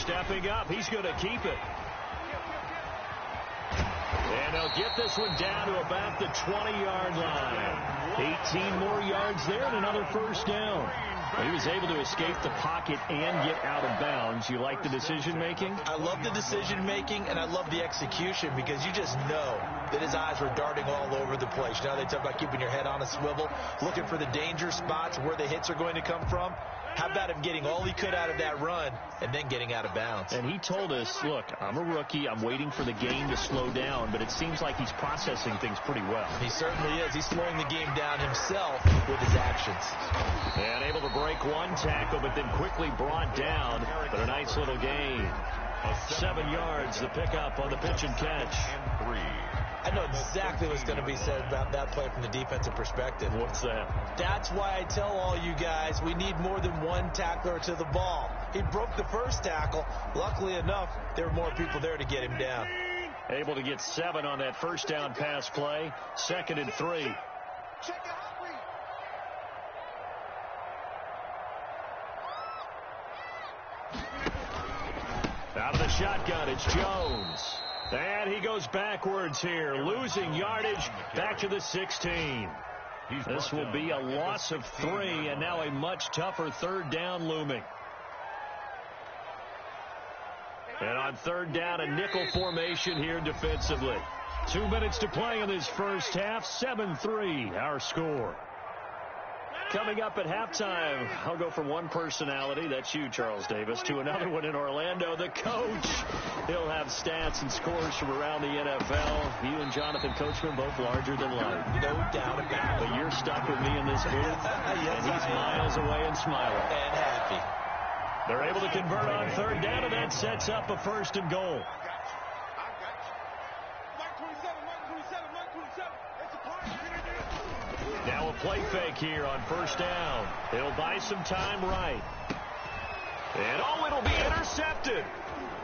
stepping up. He's going to keep it. And they'll get this one down to about the 20-yard line. 18 more yards there and another first down. He was able to escape the pocket and get out of bounds. You like the decision-making? I love the decision-making, and I love the execution because you just know that his eyes were darting all over the place. You know, they talk about keeping your head on a swivel, looking for the danger spots where the hits are going to come from. How about him getting all he could out of that run and then getting out of bounds? And he told us, look, I'm a rookie. I'm waiting for the game to slow down, but it seems like he's processing things pretty well. He certainly is. He's slowing the game down himself with his actions. And able to break one tackle, but then quickly brought down. But a nice little gain. 7 yards, the pickup on the pitch and catch. I know exactly what's going to be said about that play from the defensive perspective. What's that? That's why I tell all you guys we need more than one tackler to the ball. He broke the first tackle. Luckily enough, there were more people there to get him down. Able to get 7 on that first down pass play. 2nd and 3. Out of the shotgun, it's Jones. And he goes backwards here, losing yardage back to the 16. This will be a loss of 3, and now a much tougher third down looming. And on third down, a nickel formation here defensively. 2 minutes to play in this first half, 7-3 our score. Coming up at halftime, I'll go from one personality, that's you, Charles Davis, to another one in Orlando, the coach. He'll have stats and scores from around the NFL. You and Jonathan Coachman, both larger than life. No doubt about it. But you're stuck with me in this booth, yes, and he's miles away and smiling. And happy. They're able to convert on third down, and that sets up a 1st and goal. Now a play fake here on 1st down. He'll buy some time right. And it'll be intercepted.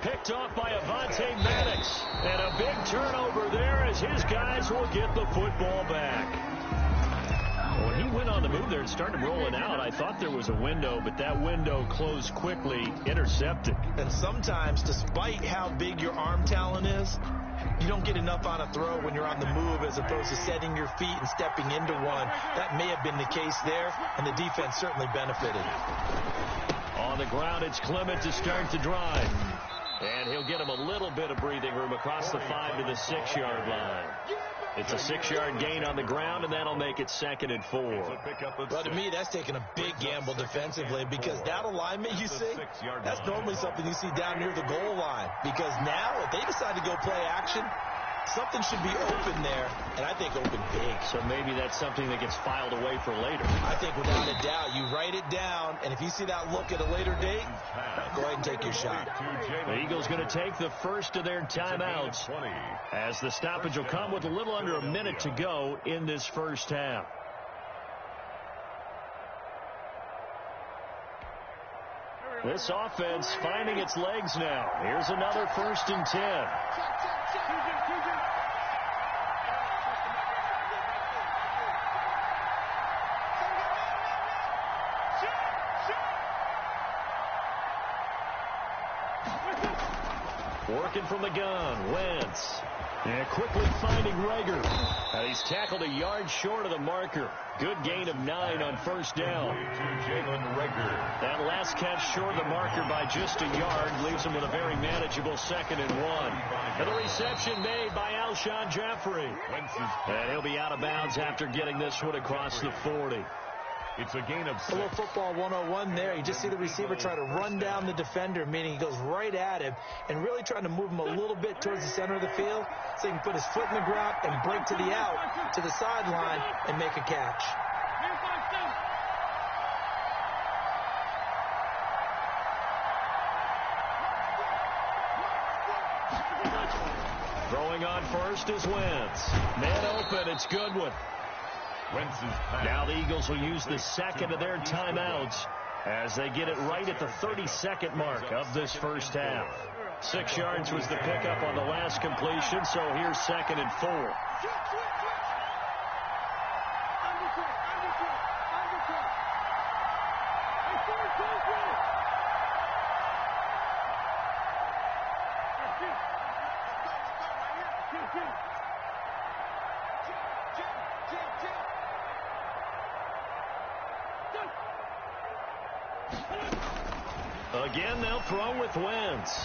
Picked off by Avonte Maddox. And a big turnover there as his guys will get the football back. When he went on the move there and started rolling out, I thought there was a window, but that window closed quickly, intercepted. And sometimes, despite how big your arm talent is, you don't get enough on a throw when you're on the move as opposed to setting your feet and stepping into one. That may have been the case there, and the defense certainly benefited. On the ground, it's Clement to start the drive. And he'll get him a little bit of breathing room across the 5 to the 6-yard line. It's a 6-yard gain on the ground, and that'll make it 2nd and 4. Well, to me, that's taking a big gamble defensively because that alignment you see, that's normally something you see down near the goal line. Because now, if they decide to go play action, something should be open there, and I think open big. So maybe that's something that gets filed away for later. I think without a doubt, you write it down, and if you see that look at a later date, go ahead and take your shot. The Eagles going to take the first of their timeouts as the stoppage will come with a little under a minute to go in this first half. This offense finding its legs now. Here's another 1st and 10. Working from the gun, Wentz. And quickly finding Rager. And he's tackled a yard short of the marker. Good gain of 9 on 1st down. That last catch short of the marker by just a yard leaves him with a very manageable 2nd and 1. And the reception made by Alshon Jeffrey. And he'll be out of bounds after getting this one across the 40. It's a gain of 6. A little football 101 there. You just see the receiver try to run down the defender, meaning he goes right at him and really trying to move him a little bit towards the center of the field so he can put his foot in the ground and break to the out, to the sideline, and make a catch. Throwing on first is Wentz. Man open, it's Goodwin. Now the Eagles will use the 2nd of their timeouts as they get it right at the 32nd mark of this first half. 6 yards was the pickup on the last completion, so here's 2nd and 4. Again, they'll throw with Wentz.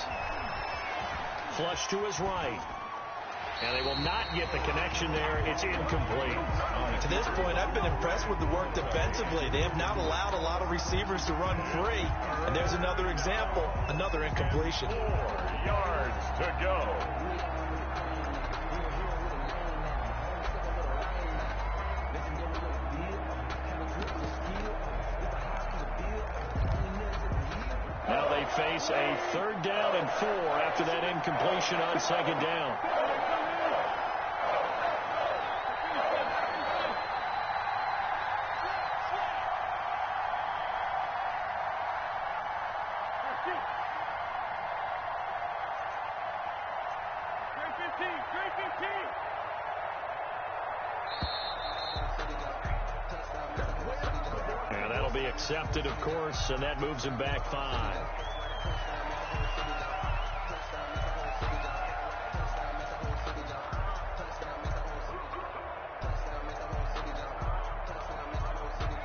Flush to his right. And they will not get the connection there. It's incomplete. To this point, I've been impressed with the work defensively. They have not allowed a lot of receivers to run free. And there's another example, another incompletion. 4 yards to go. Now they face a 3rd down and 4 after that incompletion on 2nd down. And that'll be accepted, of course, and that moves him back 5.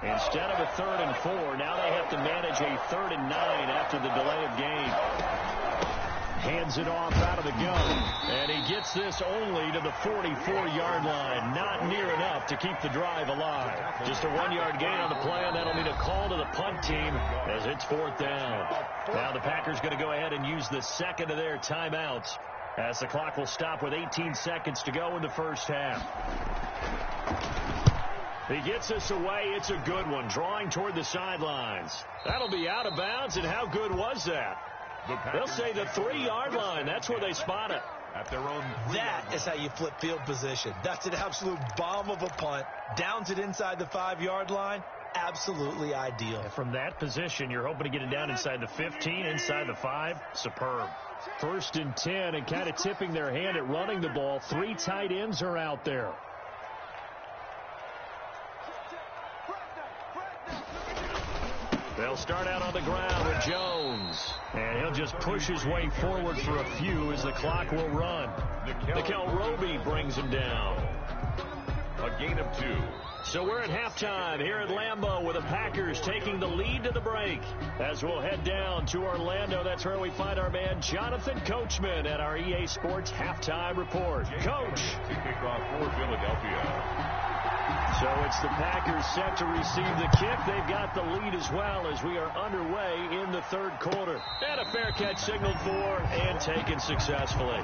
Instead of a 3rd and 4, now they have to manage a 3rd and 9 after the delay of game. Hands it off out of the gun, and he gets this only to the 44-yard line. Not near enough to keep the drive alive. Just a 1-yard gain on the play, and that'll mean a call to the punt team as it's 4th down. Now the Packers going to go ahead and use the 2nd of their timeouts as the clock will stop with 18 seconds to go in the first half. He gets us away. It's a good one, drawing toward the sidelines. That'll be out of bounds, and how good was that? They'll say the 3-yard line. That's where they spot it. At their own. That is how you flip field position. That's an absolute bomb of a punt. Downs it inside the 5-yard line. Absolutely ideal. And from that position, you're hoping to get it down inside the 15, inside the 5. Superb. 1st and 10, and kind of tipping their hand at running the ball. 3 tight ends are out there. They'll start out on the ground with Jones. And he'll just push his way forward for a few as the clock will run. Nikel Roby brings him down. A gain of 2. So we're at halftime here at Lambeau with the Packers taking the lead to the break. As we'll head down to Orlando, that's where we find our man Jonathan Coachman at our EA Sports Halftime Report. Coach. To kick off for Philadelphia. So it's the Packers set to receive the kick. They've got the lead as well as we are underway in the 3rd quarter. And a fair catch signaled for and taken successfully.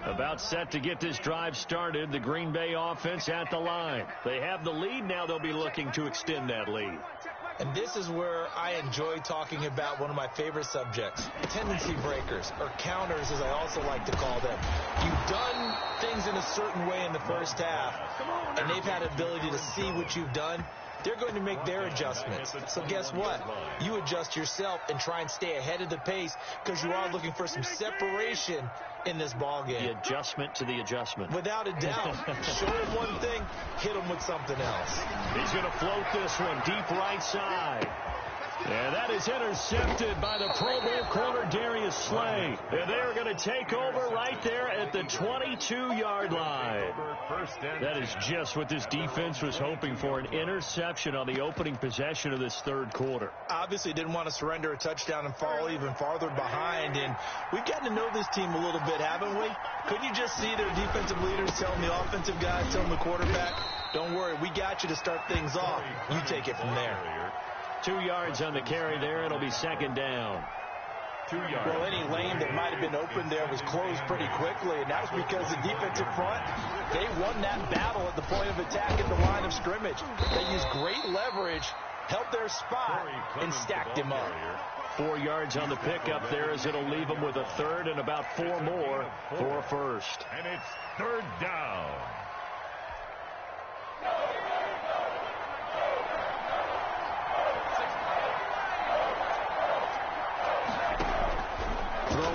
About set to get this drive started. The Green Bay offense at the line. They have the lead. Now they'll be looking to extend that lead. And this is where I enjoy talking about one of my favorite subjects, tendency breakers, or counters as I also like to call them. You've done things in a certain way in the first half, and they've had ability to see what you've done. They're going to make their adjustments. So guess what? You adjust yourself and try and stay ahead of the pace because you are looking for some separation in this ball game. The adjustment to the adjustment. Without a doubt. Show him one thing, hit him with something else. He's going to float this one deep right side. And that is intercepted by the Pro Bowl corner Darius Slay. And they're going to take over right there at the 22-yard line. That is just what this defense was hoping for, an interception on the opening possession of this 3rd quarter. Obviously didn't want to surrender a touchdown and fall even farther behind. And we've gotten to know this team a little bit, haven't we? Couldn't you just see their defensive leaders telling the offensive guys, telling the quarterback, don't worry, we got you to start things off. You take it from there. 2 yards on the carry there. It'll be 2nd down. 2 yards. Well, any lane that might have been open there was closed pretty quickly, and that was because the defensive front, they won that battle at the point of attack at the line of scrimmage. They used great leverage, held their spot, and stacked him up. 4 yards on the pickup there as it'll leave them with a 3rd and about 4 more for a 1st. And it's 3rd down.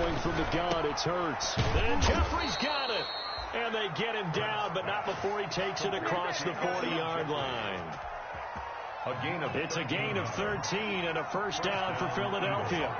throwing from the gun. It's Hurts. And Jeffrey's got it. And they get him down, but not before he takes it across the 40-yard line. It's a gain of 13 and a first down for Philadelphia.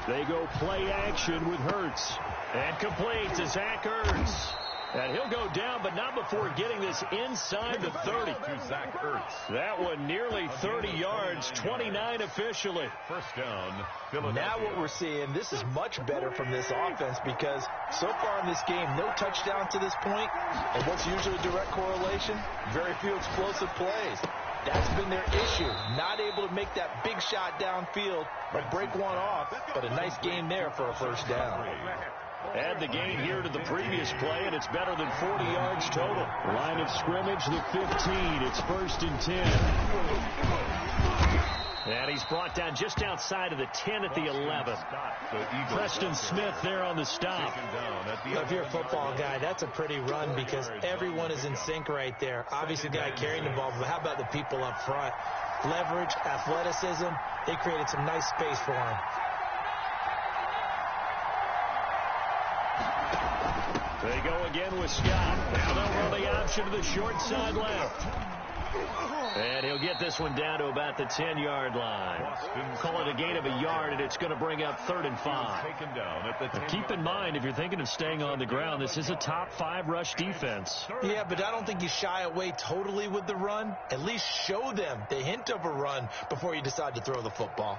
They go play action with Hurts. And complete to Zach Ertz. And he'll go down, but not before getting this inside the 30. Zach Ertz. That one nearly 30 yards, 29 officially. First down, Philadelphia. Now what we're seeing, this is much better from this offense because so far in this game, no touchdown to this point. And what's usually a direct correlation? Very few explosive plays. That's been their issue. Not able to make that big shot downfield or break one off, but a nice gain there for a first down. Add the gain here to the previous play, and it's better than 40 yards total. Line of scrimmage, the 15. It's 1st and 10. And he's brought down just outside of the 10 at the 11. Preston Smith there on the stop. If you're a football guy, that's a pretty run because everyone is in sync right there. Obviously, the guy carrying the ball, but how about the people up front? Leverage, athleticism, they created some nice space for him. They go again with Scott. Now they'll run the option to the short side left. And he'll get this one down to about the 10-yard line. Call it a gain of a yard, and it's going to bring up 3rd and 5. Keep in mind, if you're thinking of staying on the ground, this is a top 5 rush defense. Yeah, but I don't think you shy away totally with the run. At least show them the hint of a run before you decide to throw the football.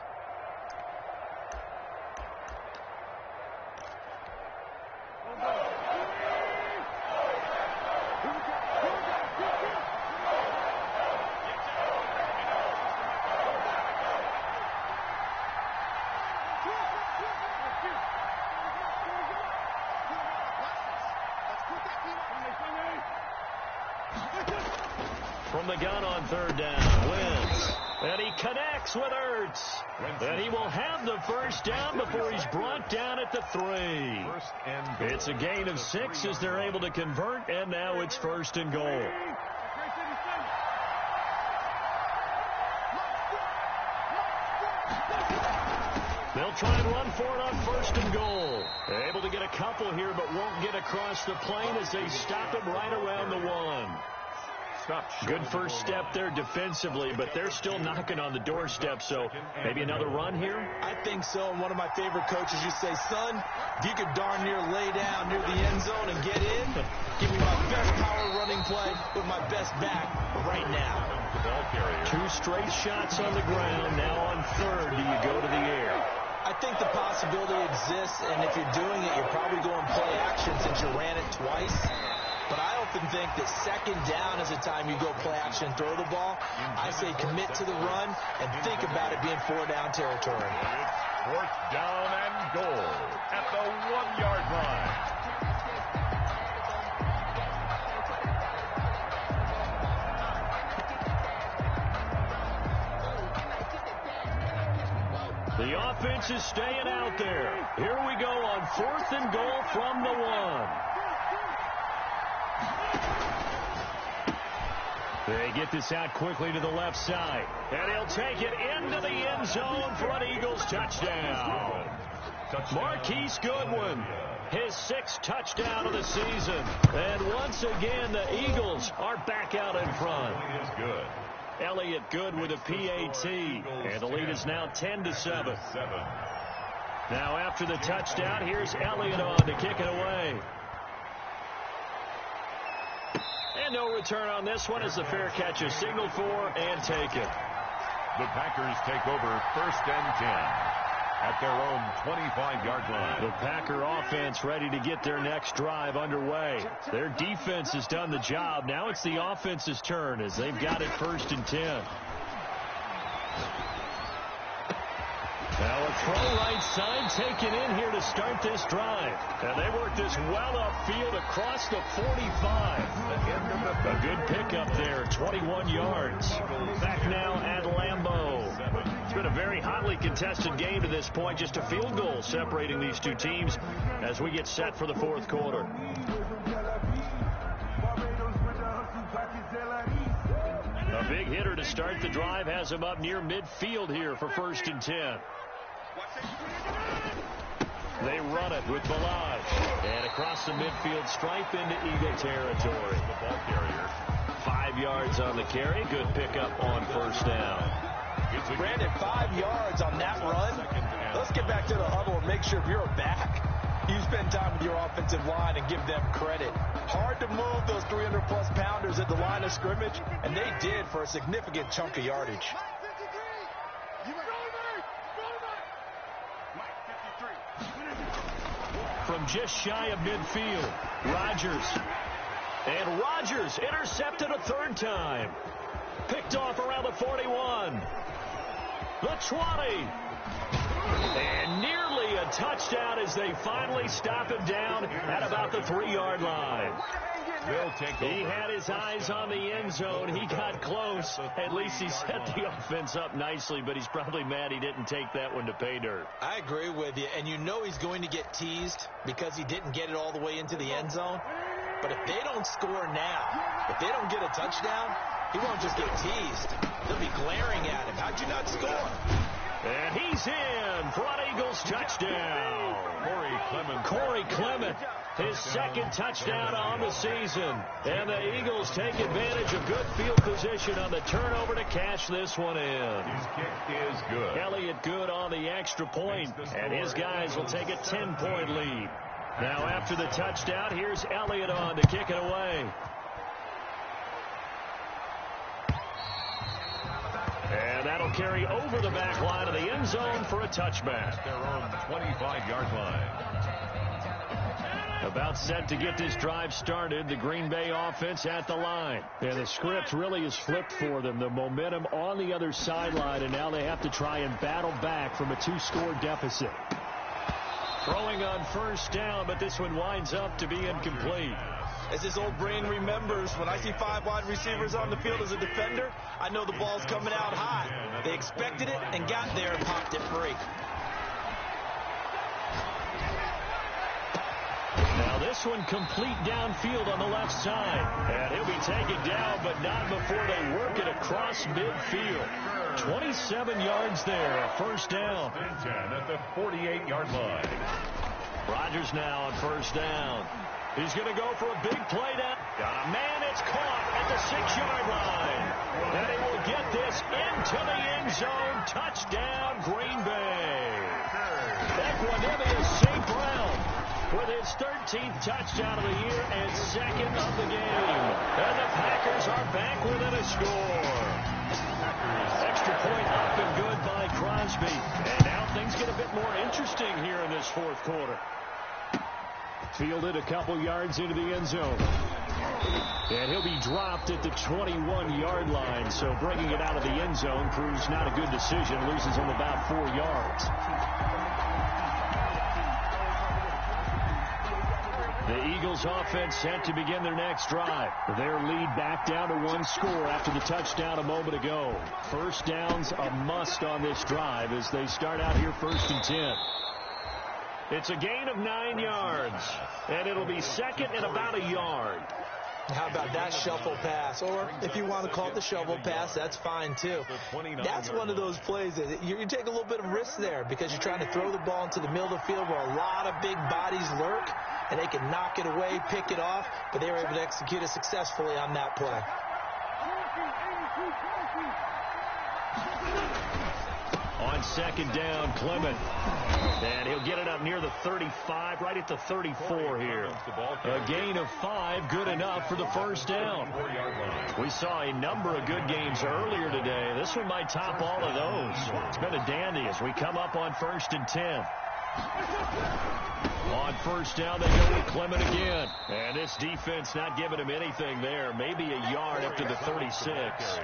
From the gun on 3rd down, Wentz. And he connects with Ertz. And he will have the first down before he's brought down at the 3. It's a gain of 6 as they're able to convert, and now it's 1st and goal. They'll try and run for it on 1st and goal. Able to get a couple here, but won't get across the plane as they stop him right around the 1. Good first step there defensively, but they're still knocking on the doorstep, so maybe another run here? I think so, and one of my favorite coaches used to say, son, if you could darn near lay down near the end zone and get in, give me my best power running play with my best back right now. 2 straight shots on the ground. Now on 3rd, do you go to the air? I think the possibility exists, and if you're doing it, you're probably going play action since you ran it twice. But I often think that 2nd down is the time you go play action, throw the ball. I say commit to the run and think about it being 4-down territory. It's 4th down and goal at the 1-yard line. The offense is staying out there. Here we go on 4th and goal from the 1. They get this out quickly to the left side. And he'll take it into the end zone for an Eagles touchdown. Marquise Goodwin, his 6th touchdown of the season. And once again, the Eagles are back out in front. Elliott Good with a PAT. And the lead is now 10-7. Now after the touchdown, here's Elliott on to kick it away. And no return on this one as the fair catch is signaled for and taken. The Packers take over 1st and 10 at their own 25-yard line. The Packer offense ready to get their next drive underway. Their defense has done the job. Now it's the offense's turn as they've got it 1st and 10. Now a throw right side taken in here to start this drive. And they work this well upfield across the 45. A good pickup there, 21 yards. Back now at Lambeau. It's been a very hotly contested game to this point. Just a field goal separating these two teams as we get set for the 4th quarter. A big hitter to start the drive has him up near midfield here for 1st and 10. They run it with Balaj. And across the midfield stripe into Eagle territory. The ball carrier. 5 yards on the carry. Good pickup on 1st down. Brandon, 5 yards on that run. Let's get back to the huddle and make sure if you're back, you spend time with your offensive line and give them credit. Hard to move those 300-plus pounders at the line of scrimmage, and they did for a significant chunk of yardage. From just shy of midfield, Rodgers. And Rodgers intercepted a 3rd time. Picked off around the 41. The 20. And nearly a touchdown as they finally stop him down at about the 3-yard line. He had his eyes on the end zone. He got close. At least he set the offense up nicely, but he's probably mad he didn't take that one to pay dirt. I agree with you, and you know he's going to get teased because he didn't get it all the way into the end zone. But if they don't score now, if they don't get a touchdown, he won't just get teased. They'll be glaring at him. How'd you not score? And he's in for an Eagles touchdown. Corey Clement, his 2nd touchdown on the season. And the Eagles take advantage of good field position on the turnover to cash this one in. His kick is good. Elliott good on the extra point, and his guys will take a 10-point lead. Now after the touchdown, here's Elliott on to kick it away. And that'll carry over the back line of the end zone for a touchback. Their own 25-yard line. About set to get this drive started, the Green Bay offense at the line. And the script really is flipped for them. The momentum on the other sideline, and now they have to try and battle back from a 2-score deficit. Throwing on 1st down, but this one winds up to be incomplete. As his old brain remembers, when I see 5 wide receivers on the field as a defender, I know the ball's coming out high. They expected it and got there and popped it free. Now this one complete downfield on the left side. And he'll be taken down, but not before they work it across midfield. 27 yards there, a 1st down. 10 at the 48-yard line. Rodgers now on 1st down. He's going to go for a big play down. Got a man, it's caught at the 6-yard line. And he will get this into the end zone. Touchdown, Green Bay. Equanimeous St. Brown with his 13th touchdown of the year and 2nd of the game. And the Packers are back within a score. Extra point up and good by Crosby. And now things get a bit more interesting here in this 4th quarter. Fielded a couple yards into the end zone. And he'll be dropped at the 21-yard line. So bringing it out of the end zone proves not a good decision. Loses him about 4 yards. The Eagles offense set to begin their next drive. Their lead back down to 1 score after the touchdown a moment ago. 1st down's a must on this drive as they start out here 1st and 10. It's a gain of 9 yards, and it'll be 2nd and about a yard. How about that shuffle pass? Or if you want to call it the shovel pass, that's fine too. That's one of those plays that you take a little bit of risk there because you're trying to throw the ball into the middle of the field where a lot of big bodies lurk, and they can knock it away, pick it off, but they were able to execute it successfully on that play. On 2nd down, Clement. And he'll get it up near the 35, right at the 34 here. A gain of 5, good enough for the 1st down. We saw a number of good games earlier today. This one might top all of those. It's been a dandy as we come up on 1st and 10. On 1st down, they go with Clement again. And this defense not giving him anything there. Maybe a yard up to the 36.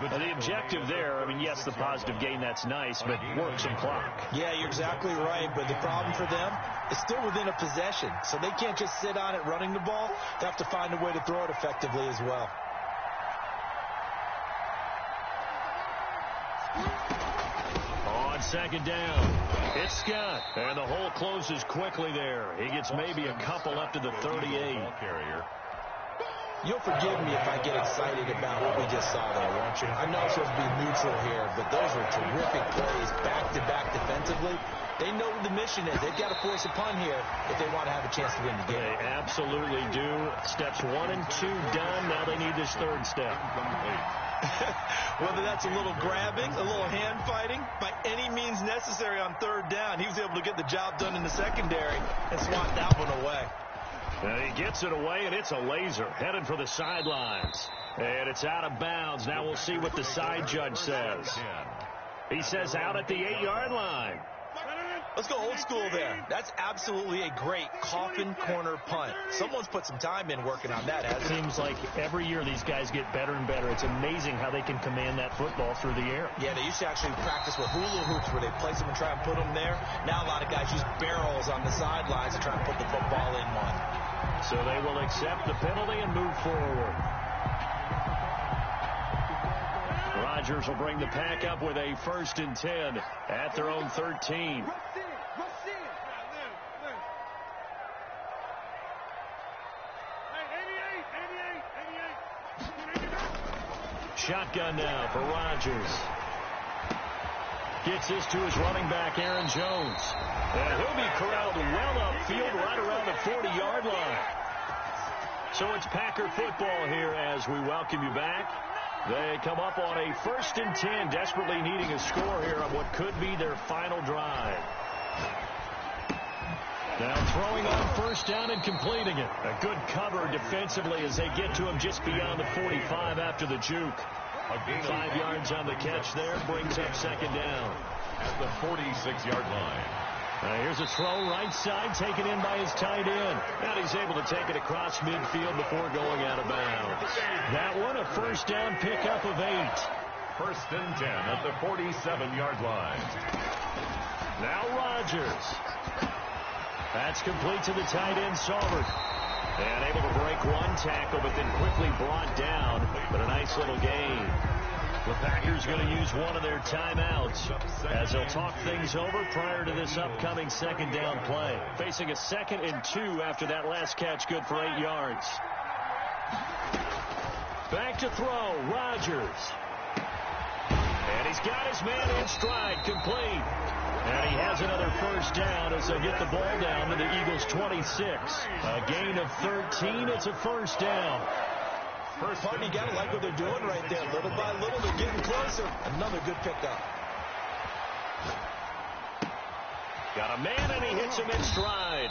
The objective there, I mean, yes, the positive gain, that's nice, but work some clock. Yeah, you're exactly right, but the problem for them is still within a possession, so they can't just sit on it running the ball. They have to find a way to throw it effectively as well. On 2nd down, it's Scott, and the hole closes quickly there. He gets maybe a couple up to the 38. You'll forgive me if I get excited about what we just saw there, won't you? I know I'm supposed to be neutral here, but those were terrific plays back-to-back defensively. They know what the mission is. They've got to force a punt here if they want to have a chance to win the game. They absolutely do. Steps 1 and 2 done. Now they need this third step. Whether that's a little grabbing, a little hand fighting, by any means necessary on third down, he was able to get the job done in the secondary and swat that one away. And he gets it away, and it's a laser headed for the sidelines. And it's out of bounds. Now we'll see what the side judge says. He says out at the 8-yard line. Let's go old school there. That's absolutely a great coffin corner punt. Someone's put some time in working on that, hasn't it? Seems like every year these guys get better and better. It's amazing how they can command that football through the air. Yeah, they used to actually practice with hula hoops where they place them and try and put them there. Now a lot of guys use barrels on the sidelines to try and put the football in one. So they will accept the penalty and move forward. Rodgers will bring the pack up with a 1st and 10 at their own 13. Shotgun now for Rodgers. Gets this to his running back, Aaron Jones. And he'll be corralled well upfield right around the 40-yard line. So it's Packer football here as we welcome you back. They come up on a 1st and 10, desperately needing a score here on what could be their final drive. Now throwing on 1st down and completing it. A good cover defensively as they get to him just beyond the 45 after the juke. 5 yards on the catch there, brings up 2nd down. At the 46-yard line. Here's a throw right side, taken in by his tight end. And he's able to take it across midfield before going out of bounds. That one, a 1st down pickup of 8. 1st and 10 at the 47-yard line. Now Rodgers. That's complete to the tight end, Saubert. And able to break one tackle, but then quickly brought down. But a nice little gain. The Packers going to use one of their timeouts as they'll talk things over prior to this upcoming 2nd down play. Facing a 2nd and 2 after that last catch, good for 8 yards. Back to throw, Rodgers. And he's got his man in stride, complete. And he has another 1st down as they'll get the ball down to the Eagles' 26. A gain of 13, it's a 1st down. First part, you got to like what they're doing right there. Little by little, they're getting closer. Another good pickup. Got a man, and he hits him in stride.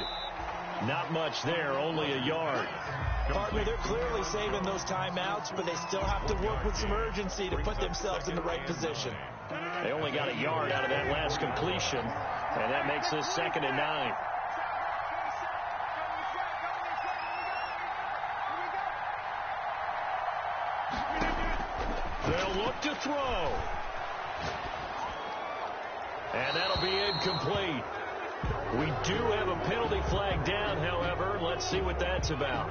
Not much there, only a yard. Partner, they're clearly saving those timeouts, but they still have to work with some urgency to put themselves in the right position. They only got a yard out of that last completion, and that makes this 2nd and 9. They'll look to throw. And that'll be incomplete. We do have a penalty flag down, however. Let's see what that's about.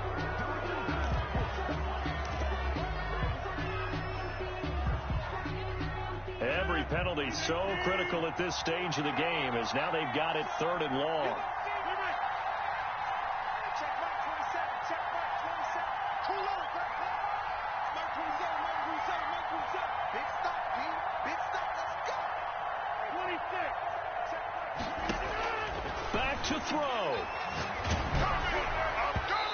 Every penalty so critical at this stage of the game as now they've got it 3rd and long. Back to throw.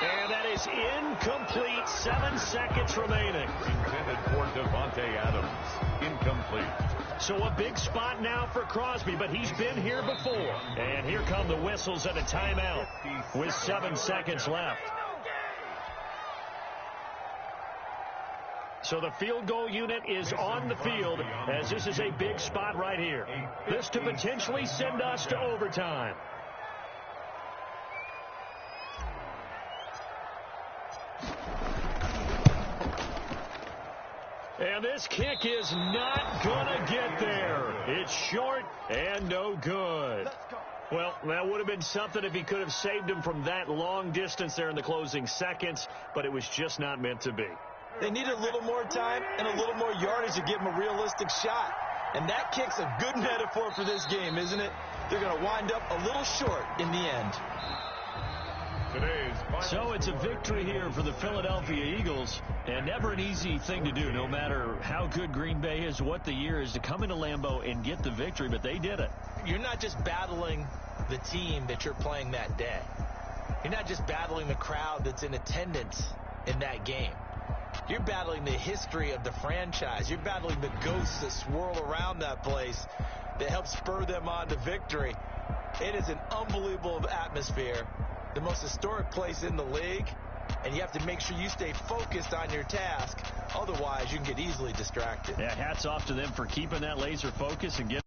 And that is incomplete. 7 seconds remaining. Intended for Devontae Adams. Incomplete. So a big spot now for Crosby, but he's been here before. And here come the whistles and a timeout with 7 seconds left. So the field goal unit is on the field as this is a big spot right here. This to potentially send us to overtime. And this kick is not going to get there. It's short and no good. Well, that would have been something if he could have saved him from that long distance there in the closing seconds, but it was just not meant to be. They need a little more time and a little more yardage to give him a realistic shot. And that kick's a good metaphor for this game, isn't it? They're going to wind up a little short in the end. Today's So it's a victory here for the Philadelphia Eagles, and never an easy thing to do, no matter how good Green Bay is, what the year is, to come into Lambeau and get the victory, but they did it. You're not just battling the team that you're playing that day. You're not just battling the crowd that's in attendance in that game. You're battling the history of the franchise. You're battling the ghosts that swirl around that place that help spur them on to victory. It is an unbelievable atmosphere, the most historic place in the league, and you have to make sure you stay focused on your task. Otherwise, you can get easily distracted. Yeah, hats off to them for keeping that laser focus and getting